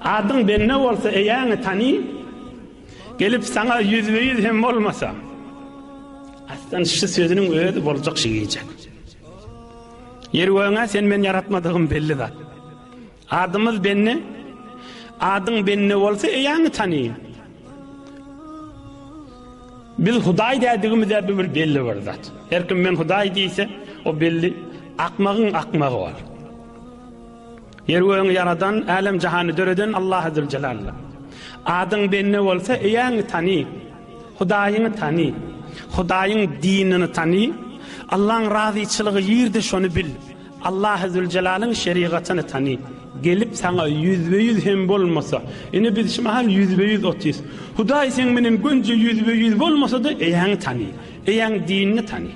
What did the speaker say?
Adın benne olsa eýäňi tany, gelip sana yüzbeýüz hem bolmasa, aslan şu sözünün öýüdi boljak şeýjek. Ýerwöňe sen men yaratmadygym belli zat. Adymyz benne, adyň benne bolsa eýäňi tany. Biz Hudaý dädigimizde bir belli bir zat. Herkim men Hudaý diýse, o belli akmagyň akmagy bar. Ýerwöňi yaradan, alem jahany döreden Allah azza celal. Adyň benne bolsa eýäňi tany. Hudaýyňy tany. Hudaýyň dinini tany. Allah'ın razyçylygy ýerde şonu bil. Allah azza celalyň şeriatyny tany. Gelip sana yüzbeýüz hem bolmasa, ine biz şimahal yüzbeýüz otys. Hudaý sen menen gönje yüzbeýüz bolmasa da eýäň tany, eýäň dinini tany.